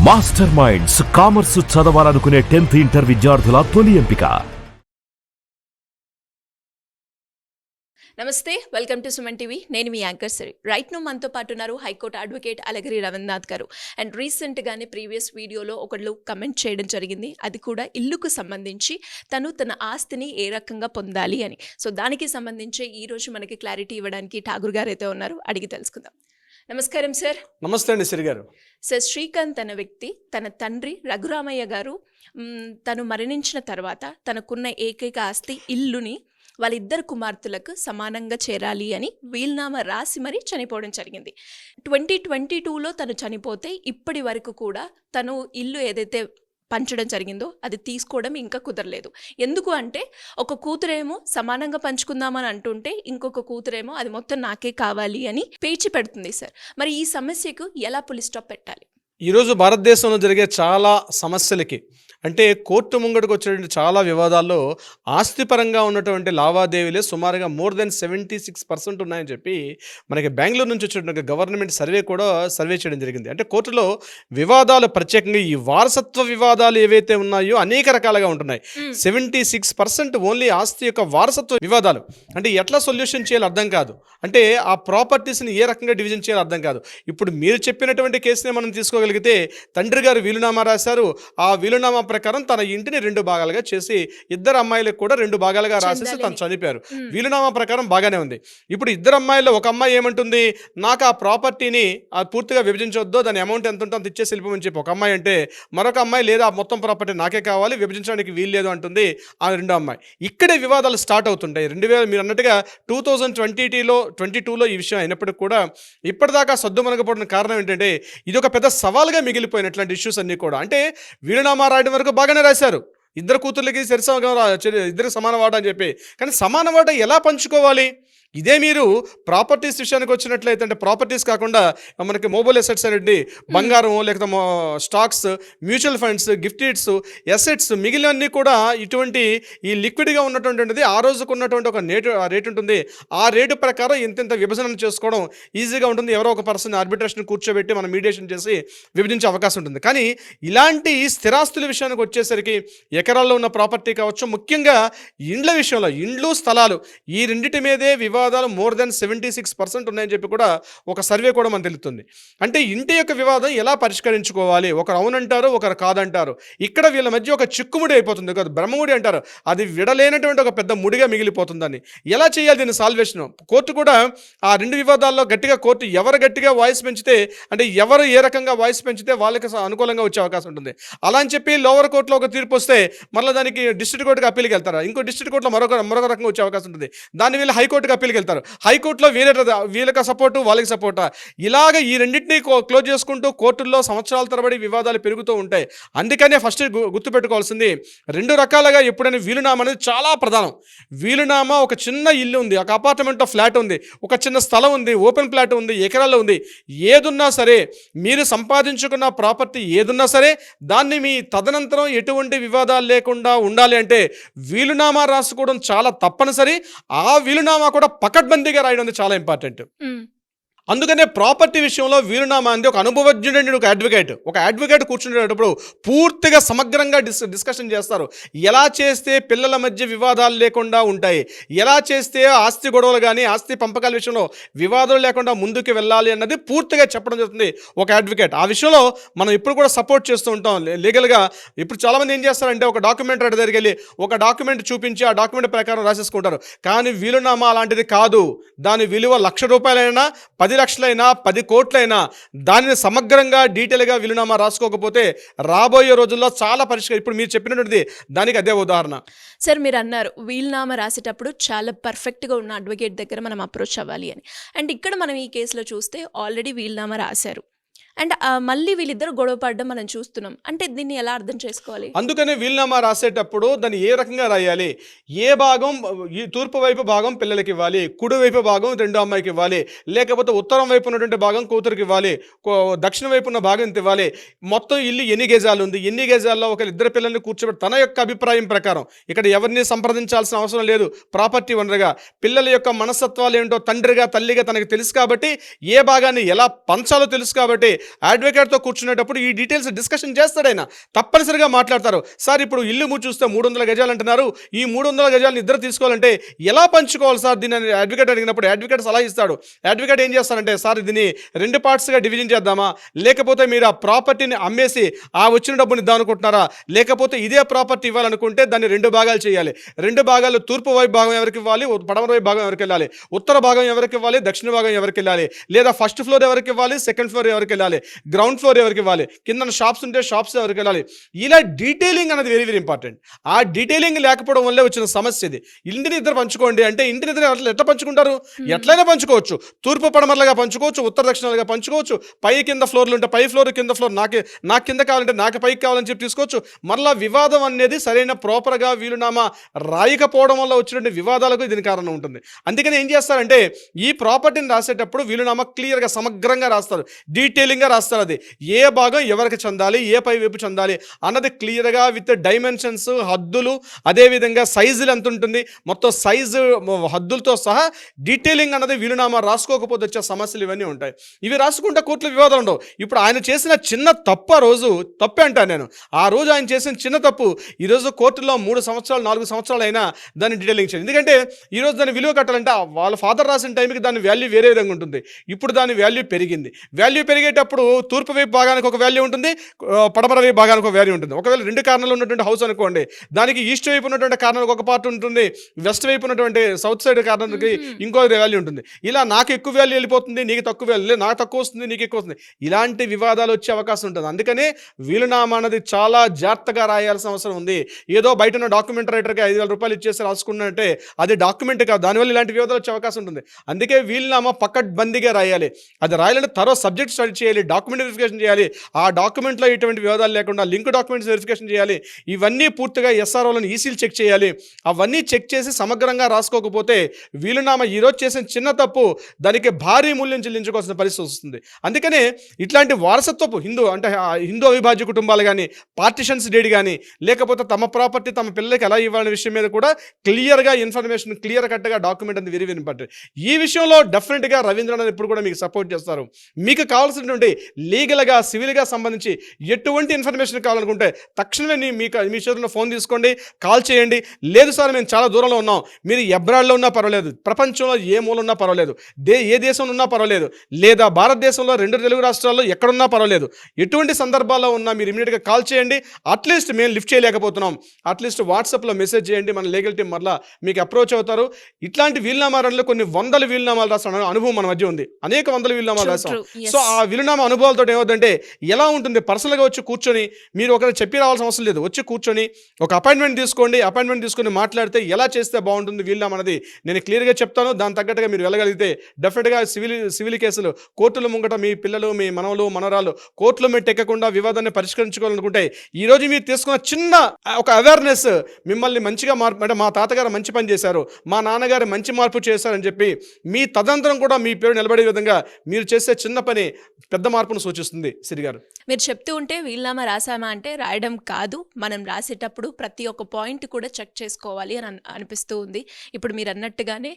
Master minds commerce చదవాలనుకునే 10th inter విద్యార్థుల తొలి ఎంపిక. నమస్తే, వెల్కమ్ టు సుమన్ టీవీ. నేను మీ యాంకర్ సరి. రైట్ నో మనతో పాటు ఉన్నారు హైకోర్టు అడ్వకేట్ అలగిరి రవీంద్రనాథ్ గారు. అండ్ రీసెంట్గానే ప్రీవియస్ వీడియోలో ఒకళ్ళు కమెంట్ చేయడం జరిగింది, అది కూడా ఇల్లుకు సంబంధించి తన ఆస్తిని ఏ రకంగా పొందాలి అని. సో దానికి సంబంధించి ఈరోజు మనకి క్లారిటీ ఇవ్వడానికి ఠాగూర్ గారు అయితే ఉన్నారు, అడిగి తెలుసుకుందాం. నమస్కారం సార్. నమస్తే అండి సిరి గారు. సార్, శ్రీకాంత్ అనే వ్యక్తి తన తండ్రి రఘురామయ్య గారు తను మరణించిన తర్వాత తనకున్న ఏకైక ఆస్తి ఇల్లుని వాళ్ళిద్దరు కుమార్తెలకు సమానంగా చేరాలి అని వీల్నామా రాసి మరీ చనిపోవడం జరిగింది. 2022లో తను చనిపోతే ఇప్పటి వరకు కూడా తను ఇల్లు ఏదైతే పంచడం జరిగిందో అది తీసుకోవడం ఇంకా కుదరలేదు. ఎందుకు అంటే ఒక కూతురేమో సమానంగా పంచుకుందామని అంటుంటే ఇంకొక కూతురేమో అది మొత్తం నాకే కావాలి అని పేచి పెడుతుంది సార్. మరి ఈ సమస్యకు ఎలా పులి స్టాప్ పెట్టాలి? ఈరోజు భారతదేశంలో జరిగే చాలా సమస్యలకి అంటే కోర్టు ముంగడికి వచ్చేటువంటి చాలా వివాదాల్లో ఆస్తిపరంగా ఉన్నటువంటి లావాదేవీలే సుమారుగా మోర్ దెన్ 76% ఉన్నాయని చెప్పి మనకి బెంగళూరు నుంచి వచ్చేటువంటి గవర్నమెంట్ సర్వే చేయడం జరిగింది. అంటే కోర్టులో వివాదాలు ప్రత్యేకంగా ఈ వారసత్వ వివాదాలు ఏవైతే ఉన్నాయో అనేక రకాలుగా ఉంటున్నాయి. 76% ఓన్లీ ఆస్తి యొక్క వారసత్వ వివాదాలు. అంటే ఎట్లా సొల్యూషన్ చేయాలో అర్థం కాదు, అంటే ఆ ప్రాపర్టీస్ని ఏ రకంగా డివిజన్ చేయాలో అర్థం కాదు. ఇప్పుడు మీరు చెప్పినటువంటి కేసునే మనం తీసుకోగలిగితే తండ్రి గారు వీలునామా రాశారు, ఆ వీలునామా ప్రకారం తన ఇంటిని 2 భాగాలుగా చేసి ఇద్దరు అమ్మాయిలకు కూడా 2 భాగాలుగా రాసేసి తను చనిపోయారు. వీలునామా ప్రకారం బాగానే ఉంది. ఇప్పుడు ఇద్దరు అమ్మాయిల్లో ఒక అమ్మాయి ఏమంటుంది, నాకు ఆ ప్రాపర్టీని పూర్తిగా విభజించవద్దు, దాని అమౌంట్ ఎంత ఉంటే అంత ఇచ్చేసి వెళ్ళిపోమని చెప్పి ఒక అమ్మాయి అంటే, మరొక అమ్మాయి లేదా మొత్తం ప్రాపర్టీ నాకే కావాలి, విభజించడానికి వీలు లేదు అంటుంది ఆ రెండో అమ్మాయి. ఇక్కడే వివాదాలు స్టార్ట్ అవుతుంటాయి. 2000 మీరు అన్నట్టుగా 2022లో ఈ విషయం అయినప్పటికీ కూడా ఇప్పటిదాకా సద్దుమణగపోవడానికి కారణం ఏంటంటే ఇది ఒక పెద్ద సవాల్గా మిగిలిపోయినట్లాంటి ఇష్యూస్ అన్నీ కూడా. అంటే వీలునామా రాయడం వరకు బాగానే రాశారు, ఇద్దరు కూతుర్లకి ఇద్దరికి సమాన వాటా అని చెప్పి, కానీ సమాన వాటా ఎలా పంచుకోవాలి? ఇదే మీరు ప్రాపర్టీస్ విషయానికి వచ్చినట్లయితే, అంటే ప్రాపర్టీస్ కాకుండా మనకి మొబైల్ అసెట్స్ అనేది బంగారం, లేకపోతే stocks, mutual funds, gift it's, assets మిగిలినవన్నీ కూడా ఇటువంటి ఈ లిక్విడ్గా ఉన్నటువంటిది ఆ రోజుకు ఉన్నటువంటి ఒక రేట్ ఉంటుంది. ఆ రేటు ప్రకారం ఇంత విభజన చేసుకోవడం ఈజీగా ఉంటుంది. ఎవరో ఒక పర్సన్ ఆర్బిట్రేషన్ కూర్చోబెట్టి మనం మీడియేషన్ చేసి విభజించే అవకాశం ఉంటుంది. కానీ ఇలాంటి స్థిరాస్తుల విషయానికి వచ్చేసరికి ఎకరాల్లో ఉన్న ప్రాపర్టీ కావచ్చు, ముఖ్యంగా ఇండ్ల విషయంలో ఇండ్లు స్థలాలు ఈ రెండింటి మీదే వివాదాలు మోర్ దెన్ 76% ఉన్నాయని చెప్పి కూడా ఒక సర్వే కూడా మనకు తెలుస్తుంది. అంటే ఇంటి యొక్క వివాదం ఎలా పరిష్కరించుకోవాలి? ఒకరు అవునంటారు, ఒకరు కాదంటారు. ఇక్కడ వీళ్ళ మధ్య ఒక చిక్కుముడి అయిపోతుంది కదా, బ్రహ్మముడి అంటారు, అది విడలేనటువంటి ఒక పెద్ద ముడిగా మిగిలిపోతుందని. ఎలా చేయాలి దీన్ని సాల్వేషన్? కోర్టు కూడా ఆ 2 వివాదాల్లో కోర్టు ఎవరు గట్టిగా వాయిస్ పెంచితే, అంటే ఎవరు ఏ రకంగా వాయిస్ పెంచితే వాళ్ళకి అనుకూలంగా వచ్చే అవకాశం ఉంటుంది. అలా అని చెప్పి లోవర్ కోర్టులో ఒక తీర్పు వస్తే మళ్ళీ దానికి డిస్ట్రిక్ట్ కోర్టుకి అప్పీల్కి వెళ్తారు, ఇంకో డిస్ట్రిక్ట్ కోర్టులో మరొక రకంగా వచ్చే అవకాశం ఉంటుంది. దాన్ని వీళ్ళు హైకోర్టుకి అప్పీల్కి వెళ్తారు, హైకోర్టులో వీళ్ళకి సపోర్టు వాళ్ళకి సపోర్టా, ఇలాగ ఈ రెండింటినీ క్లోజ్ చేసుకుంటూ కోర్టుల్లో సంవత్సరాల తరబడి వివాదాలు పెరుగుతూ ఉంటాయి. అందుకనే ఫస్ట్ గుర్తుపెట్టుకోవాల్సింది 2 రకాలుగా ఎప్పుడైనా వీలునామా అనేది చాలా ప్రధానం. వీలునామా ఒక చిన్న ఇల్లు ఉంది, ఒక అపార్ట్మెంట్లో ఫ్లాట్ ఉంది, ఒక చిన్న స్థలం ఉంది, ఓపెన్ ఫ్లాట్ ఉంది, ఎకరాల్లో ఉంది, ఏదున్నా సరే మీరు సంపాదించుకున్న ప్రాపర్టీ ఏదున్నా సరే దాన్ని మీ తదనంతరం ఎటువంటి వివాదాలు లేకుండా ఉండాలి అంటే వీలునామా రాసుకోవడం చాలా తప్పనిసరి. ఆ వీలునామా కూడా పకడ్బందీగా రాయడం చాలా ఇంపార్టెంట్. అందుకనే ప్రాపర్టీ విషయంలో వీలునామా అంది ఒక అనుభవజ్ఞుడైన ఒక అడ్వకేట్ కూర్చునేటప్పుడు పూర్తిగా సమగ్రంగా డిస్కషన్ చేస్తారు. ఎలా చేస్తే పిల్లల మధ్య వివాదాలు లేకుండా ఉంటాయి, ఎలా చేస్తే ఆస్తి గొడవలు కానీ ఆస్తి పంపకాల విషయంలో వివాదాలు లేకుండా ముందుకు వెళ్ళాలి అన్నది పూర్తిగా చెప్పడం జరుగుతుంది ఒక అడ్వకేట్. ఆ విషయంలో మనం ఇప్పుడు కూడా సపోర్ట్ చేస్తూ ఉంటాం లీగల్గా. ఇప్పుడు చాలామంది ఏం చేస్తారంటే ఒక డాక్యుమెంట్ దగ్గరికి వెళ్ళి ఒక డాక్యుమెంట్ చూపించి ఆ డాక్యుమెంట్ ప్రకారం రాసేసుకుంటారు. కానీ వీలునామా అలాంటిది కాదు. దాని విలువ ₹1,00,000 10 లక్షలైనా 10 కోట్లైనా దానిని సమగ్రంగా డీటెయిల్గా వీలునామా రాసుకోకపోతే రాబోయే రోజుల్లో చాలా పరిష్కారం. ఇప్పుడు మీరు చెప్పినటువంటిది దానికి అదే ఉదాహరణ. సార్, మీరు అన్నారు వీలునామా రాసేటప్పుడు చాలా పర్ఫెక్ట్గా ఉన్న అడ్వకేట్ దగ్గర మనం అప్రోచ్ అవ్వాలి అని. అండ్ ఇక్కడ మనం ఈ కేసులో చూస్తే ఆల్రెడీ వీలునామా రాశారు, అండ్ మళ్ళీ వీళ్ళిద్దరు గొడవ పడడం మనం చూస్తున్నాం. అంటే దీన్ని ఎలా అర్థం చేసుకోవాలి? అందుకనే వీలునామా రాసేటప్పుడు దాన్ని ఏ రకంగా రాయాలి, ఏ భాగం ఈ తూర్పు వైపు భాగం పిల్లలకి ఇవ్వాలి, కుడి వైపు భాగం రెండో అమ్మాయికి ఇవ్వాలి, లేకపోతే ఉత్తరం వైపు ఉన్నటువంటి భాగం కూతురికి ఇవ్వాలి, దక్షిణ వైపు ఉన్న భాగం ఇంత ఇవ్వాలి, మొత్తం ఇల్లు ఎన్ని గజాలు ఉంది, ఎన్ని గజాల్లో ఒక ఇద్దరు పిల్లల్ని కూర్చోబెట్టి తన యొక్క అభిప్రాయం ప్రకారం, ఇక్కడ ఎవరిని సంప్రదించాల్సిన అవసరం లేదు. ప్రాపర్టీ ఓనర్గా పిల్లల యొక్క మనస్తత్వాలు ఏంటో తండ్రిగా తల్లిగా తనకు తెలుసు కాబట్టి, ఏ భాగాన్ని ఎలా పంచాలో తెలుసు కాబట్టి అడ్వకేట్తో కూర్చునేటప్పుడు ఈ డీటెయిల్స్ డిస్కషన్ చేస్తాడు ఆయన, తప్పనిసరిగా మాట్లాడతారు. సార్ ఇప్పుడు ఇల్లు చూస్తే 300 గజాలు అంటున్నారు, ఈ 300 గజాలను ఇద్దరు తీసుకోవాలంటే ఎలా పంచుకోవాలి సార్ దీన్ని అని అడ్వకేట్ అడిగినప్పుడు అడ్వకేట్ సలహా ఇస్తాడు. అడ్వకేట్ ఏం చేస్తారంటే, సార్ దీన్ని 2 పార్ట్స్గా డివిజన్ చేద్దామా, లేకపోతే మీరు ఆ ప్రాపర్టీని అమ్మేసి ఆ వచ్చిన డబ్బుని ఇద్దాం అనుకుంటున్నారా, లేకపోతే ఇదే ప్రాపర్టీ ఇవ్వాలనుకుంటే దాన్ని 2 భాగాలు చేయాలి. 2 భాగాలు తూర్పు వైపు భాగం ఎవరికి ఇవ్వాలి, పడమర వైపు భాగం ఎవరికి వెళ్ళాలి, ఉత్తర భాగం ఎవరికి ఇవ్వాలి, దక్షిణ భాగం ఎవరికి వెళ్ళాలి, లేదా ఫస్ట్ ఫ్లోర్ ఎవరికి ఇవ్వాలి, సెకండ్ ఫ్లోర్ ఎవరికి వెళ్ళాలి, గ్రౌండ్ ఫ్లోర్ ఎవరికి ఇవ్వాలి, కింద షాప్స్ ఉంటే షాప్స్ ఎవరికి వెళ్ళాలి. ఇలా డీటెయిలింగ్ అనేది వెరీ వెరీ ఇంపార్టెంట్. ఆ డీటెయిలింగ్ లేకపోవడం వల్లే వచ్చిన సమస్య ఇది. ఇంటిని ఇద్దరు పంచుకోండి అంటే ఇంటిని ఇద్దరు ఎట్లా పంచుకుంటారు, ఎట్లయినా పంచుకోవచ్చు, తూర్పు పడమరలుగా పంచుకోవచ్చు, ఉత్తర దక్షిణాలుగా పంచుకోవచ్చు, పై కింద ఫ్లోర్లు ఉంటే పై ఫ్లోర్ కింద ఫ్లోర్, నాకు కింద కావాలంటే నాకు పైకి కావాలని చెప్పి తీసుకోవచ్చు. మరలా వివాదం అనేది సరైన ప్రాపర్గా వీలునామా రాయకపోవడం వల్ల వచ్చినటువంటి వివాదాలకు దీని కారణం ఉంటుంది. అందుకని ఏం చేస్తారంటే ఈ ప్రాపర్టీని రాసేటప్పుడు వీలునామా క్లియర్గా సమగ్రంగా రాస్తారు, డీటెయిలింగ్గా రాస్తారు. అది ఏ భాగం ఎవరికి చెందాలి, ఏ పై వైపు చెందాలి అన్నది క్లియర్గా విత్ డైమెన్షన్స్, హద్దులు, అదేవిధంగా సైజులు ఎంత ఉంటుంది, మొత్తం సైజు హద్దులతో సహా డీటెయిలింగ్ అన్నది వీలునామా రాసుకోకపోతే వచ్చే సమస్యలు ఇవన్నీ ఉంటాయి. ఇవి రాసుకుంటే కోర్టులో వివాదాలు ఉండవు. ఇప్పుడు ఆయన చేసిన చిన్న తప్పు, ఆ రోజు తప్పే అంటాను నేను, ఆ రోజు ఆయన చేసిన చిన్న తప్పు ఈరోజు కోర్టులో 3 సంవత్సరాలు 4 సంవత్సరాలు అయినా దాన్ని డీటెయిలింగ్ చేయాలి. ఎందుకంటే ఈరోజు దాన్ని విలువ కట్టాలంటే వాళ్ళ ఫాదర్ రాసిన టైంకి దాని వాల్యూ వేరే విధంగా ఉంటుంది. ఇప్పుడు దాని వాల్యూ పెరిగింది. వాల్యూ పెరిగేటప్పుడు తూర్పు వైపు భాగానికి ఒక వాల్యూ ఉంటుంది, పడమర వైపు భాగానికి ఒక వాల్యూ ఉంటుంది. ఒకవేళ 2 కార్నర్లు ఉన్నటువంటి హౌస్ అనుకోండి, దానికి ఈస్ట్ వైపు ఉన్నటువంటి కార్నర్కి ఒక పార్ట్ ఉంటుంది, వెస్ట్ వైపు ఉన్నటువంటి సౌత్ సైడ్ కార్నర్కి ఇంకో వాల్యూ ఉంటుంది. ఇలా నాకు ఎక్కువ వాల్యూ వెళ్ళిపోతుంది, నీకు తక్కువ వాల్యూ, నాకు తక్కువ వస్తుంది, నీకు ఎక్కువ వస్తుంది, ఇలాంటి వివాదాలు వచ్చే అవకాశం ఉంటుంది. అందుకనే వీలునామా అనేది చాలా జాగ్రత్తగా రాయాల్సిన అవసరం ఉంది. ఏదో బయట ఉన్న డాక్యుమెంట్ రైటర్కి 5,000 రూపాయలు ఇచ్చేసి రాసుకున్నట్టే అది డాక్యుమెంట్ కాదు, దానివల్ల ఇలాంటి వివాదాలు వచ్చే అవకాశం ఉంటుంది. అందుకే వీలునామా పకడ్బందీగా రాయాలి. అది రాయాలంటే తర్వాత సబ్జెక్ట్ స్టడీ చేయాలి, డాక్యుమెంట్ వెరిఫికేషన్ చేయాలి, ఆ డాక్యుమెంట్లో ఇటువంటి వివాదాలు లేకుండా లింక్ డాక్యుమెంట్స్ వెరిఫికేషన్ చేయాలి. ఇవన్నీ పూర్తిగా ఎస్ఆర్ఓలను ఈసీలు చెక్ చేయాలి. అవన్నీ చెక్ చేసి సమగ్రంగా రాసుకోకపోతే వీలునామా ఈరోజు చేసిన చిన్న తప్పు దానికి భారీ మూల్యం చెల్లించుకోవాల్సిన పరిస్థితి వస్తుంది. అందుకనే ఇట్లాంటి వారసత్వపు హిందూ అవిభాజ్య కుటుంబాలు కానీ, పార్టిషన్స్ డీడ్ కానీ, లేకపోతే తమ ప్రాపర్టీ తమ పిల్లలకి ఎలా ఇవ్వాలనే విషయం మీద కూడా క్లియర్గా ఇన్ఫర్మేషన్ క్లియర్ కట్గా డాక్యుమెంట్ అనేది వెరీ వెరీ ఇంపార్టెంట్. ఈ విషయంలో డెఫినెట్గా రవీంద్రనాథ్ ఇప్పుడు కూడా మీకు సపోర్ట్ చేస్తారు. మీకు కావాల్సినటువంటి లీగల్గా సివిల్గా సంబంధించి ఎటువంటి ఇన్ఫర్మేషన్ కావాలనుకుంటే తక్షణమే మీ చేతుల్లో ఫోన్ తీసుకోండి, కాల్ చేయండి. లేదు సార్ మేము చాలా దూరంలో ఉన్నాం, మీరు అబ్రాడ్లో ఉన్నా పర్వాలేదు, ప్రపంచంలో ఏ మూల ఉన్నా పర్వాలేదు, ఏ దేశంలో ఉన్నా పర్వాలేదు, లేదా భారతదేశంలో 2 తెలుగు రాష్ట్రాల్లో ఎక్కడున్నా పర్వాలేదు, ఎటువంటి సందర్భాల్లో ఉన్నా మీరు ఇమీడియట్గా కాల్ చేయండి. అట్లీస్ట్ మేము లిఫ్ట్ చేయలేకపోతున్నాం, అట్లీస్ట్ వాట్సాప్లో మెసేజ్ చేయండి, మన లీగల్ టీం మరలా మీకు అప్రోచ్ అవుతారు. ఇట్లాంటి వీలునామాలలో కొన్ని 100 వీలునామాలు రాసిన అనుభవం మన మధ్య ఉంది, అనేక 100 వీలునామాలు రాసాం. సో ఆ వీలునామా అనుభవాలతో ఏమవుతుందంటే ఎలా ఉంటుంది, పర్సనల్గా వచ్చి కూర్చొని మీరు ఒకరు చెప్పి రావాల్సిన అవసరం లేదు, వచ్చి కూర్చొని ఒక అపాయింట్మెంట్ తీసుకోండి, అపాయింట్మెంట్ తీసుకొని మాట్లాడితే ఎలా చేస్తే బాగుంటుంది వీలునామా అనేది నేను క్లియర్గా చెప్తాను. దాని తగ్గట్టుగా మీరు వెళ్ళగలిగితే డెఫినెట్గా సివిల్ కేసులు కోర్టుల ముంగట మీ పిల్లలు, మీ మనవలు, మనవరాలు కోర్టులో మీరు ఎక్కకుండా వివాదాన్ని పరిష్కరించుకోవాలనుకుంటే ఈరోజు మీరు తీసుకున్న చిన్న ఒక అవేర్నెస్ మిమ్మల్ని మంచిగా అంటే మా తాతగారు మంచి పని చేశారు, మా నాన్నగారు మంచి మార్పు చేశారని చెప్పి మీ తదంతరం కూడా మీ పేరు నిలబడే విధంగా మీరు చేసే చిన్న పని పెద్ద మార్పును సూచిస్తుంది. సిరి గారు, మీరు చెప్తూ ఉంటే వీలునామా రాసామా అంటే రాయడం కాదు, మనం రాసేటప్పుడు ప్రతి ఒక్క పాయింట్ కూడా చెక్ చేసుకోవాలి అని అనిపిస్తూ ఉంది. ఇప్పుడు మీరు అన్నట్టుగానే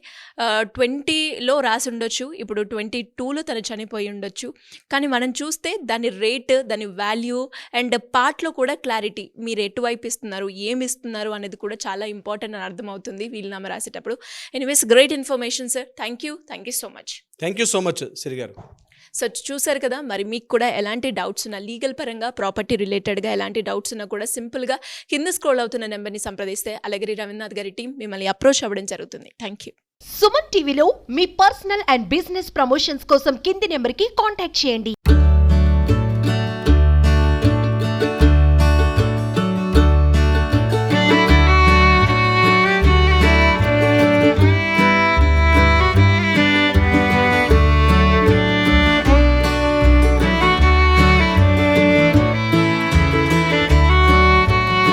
20లో రాసి ఉండొచ్చు, ఇప్పుడు 22లో తను చనిపోయి ఉండొచ్చు. కానీ మనం చూస్తే దాని రేట్, దాని వాల్యూ అండ్ పార్ట్లో కూడా క్లారిటీ, మీరు ఎటువైపు ఇస్తున్నారు, ఏమి ఇస్తున్నారు అనేది కూడా చాలా ఇంపార్టెంట్ అని అర్థమవుతుంది వీలునామా రాసేటప్పుడు. Anyways, great information sir. Thank you so much. Thank you so much Siri garu. So చూసారు కదా, మరి మీకు కూడా ఎలాంటి డౌట్స్ ఉన్నా, లీగల్ పరంగా ప్రాపర్టీ రిలేటెడ్గా ఎలాంటి డౌట్స్ ఉన్నా కూడా సింపుల్గా కింద స్క్రోల్ అవుతున్న నెంబర్ని సంప్రదిస్తే అలగిరి రవీంద్రనాథ్ గారి టీం మిమ్మల్ని అప్రోచ్ అవ్వడం జరుగుతుంది. Thank you. సుమన్ టీవీలో మీ పర్సనల్ అండ్ బిజినెస్ ప్రమోషన్స్ కోసం కింది నెంబర్కి కాంటాక్ట్ చేయండి.